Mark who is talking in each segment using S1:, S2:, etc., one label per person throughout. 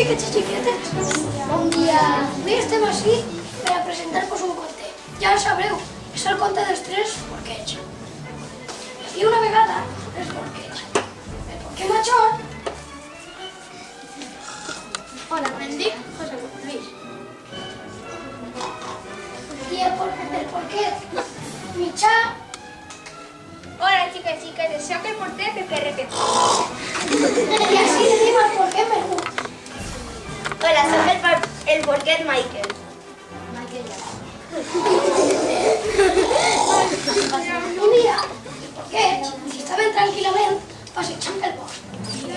S1: xiquets i xiquetes. Bon dia. Avui estem així per a presentar-vos un conte. Ja el sabreu, és el conte dels tres porquets. I una vegada, tres porquets. El porquet major...
S2: Hola, em dic José Luis.
S1: I el porquet mitjà...
S2: Hola, chicas, soc el porter Pepe Requet.
S1: I així tenim el porquet menut.
S2: Hola, soc el porquet Michael.
S1: Un dia, el porquet, si estaven tranquil·lament, passejant pel bosc.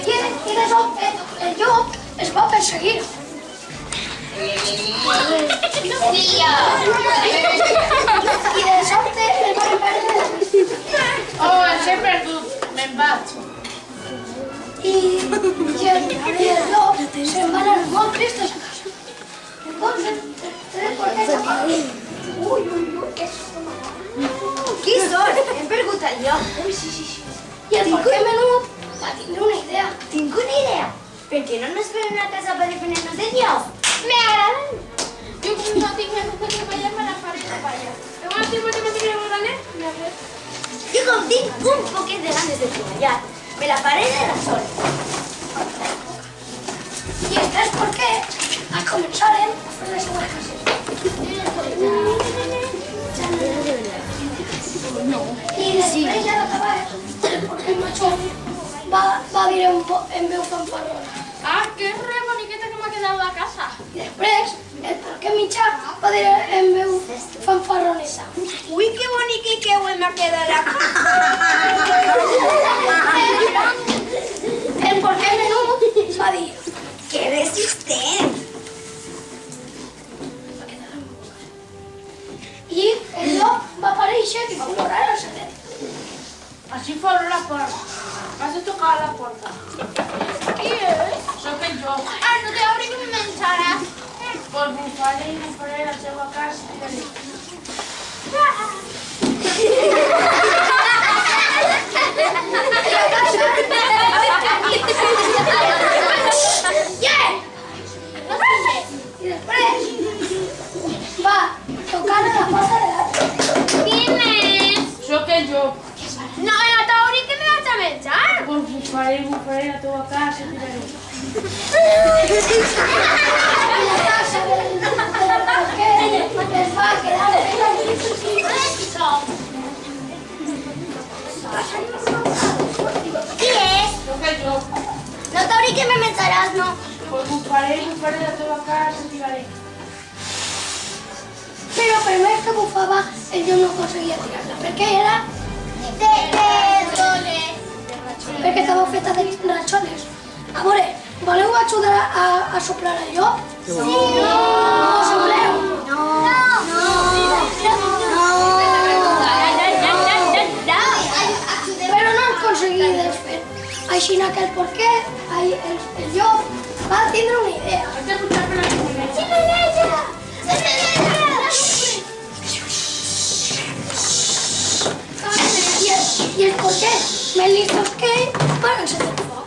S1: I de sobte, el llop es va perseguir. I de sobte el va perdre de vista.
S3: Oh, els he perdut. Me'n vaig.
S1: I el llop se'n va anar molt tristes a casa. Entonces, tres porquets a part. Ui, què és això?
S2: Qui són? Hem perdut el lloc.
S1: I el porquet menut va tindre una idea.
S2: Tinc una idea. Per què no nos fem una casa per defender-nos del lloc? Me agraden.
S3: Jo com no tinc més que treballar, me la faré treballar. Però una matemàtica de molt
S2: Jo com tinc un poquet de ganes de treballar, me la faré de la sol.
S1: I els tres porquets començaren a fer les seues cases. I després ja d'acabar, el porquet major va dir en veu fanfarrona.
S3: Ah, que re boniqueta que m'ha quedat la casa.
S1: I després, el porquet mitjà va dir en veu fanfarronesa.
S2: Ui, que bonic i que m'ha quedat la casa.
S1: El porquet menut va dir...
S2: Que resistent.
S1: I el llop va aparèixer i va plorar al secret.
S3: Així fora la porta. Vas a tocar a la porta.
S2: Qui és?
S3: Soc el jo.
S2: Ah, no te obri que me menjaràs.
S3: Pues bufaré la seva casa.
S1: I després va tocar a la porta de l'altre.
S2: Quin és?
S3: Soc el jo.
S2: No, no t'obri que me vas a menjar.
S3: Pues bufaré la teva casa i tiraré.
S1: I la casa del porquet es va quedar
S2: Qui és?
S3: Soc el jo.
S2: No t'obri que me menjaràs, no.
S3: Pues bufaré la teva casa i tiraré.
S1: Però per més que bufava, el llop no aconseguia tirar-la. Per què era? Perquè estava feta de ratxones. A veure, voleu ajudar a soplar el llop?
S2: Sí.
S1: No sopleu. Però no el aconseguia desfer. Així que el porquet, el llop, va tindre una idea.
S3: Has de pujar per la xemeneia.
S1: I el porquet, més listos que ell, van encendre el foc.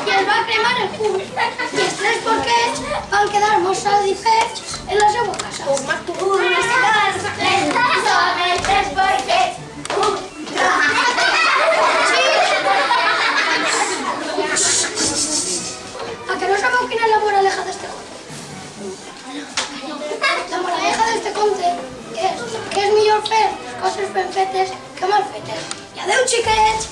S1: I el va cremar el cul. I els tres porquets van quedar molt satisfets en la seva casa.
S2: Som els tres porquets.
S1: ¿A que no sabeu quina és la moraleja d'este conte? La moraleja d'este conte és que és millor fer les coses ben fetes que mal fetes. I adeu, xiquets!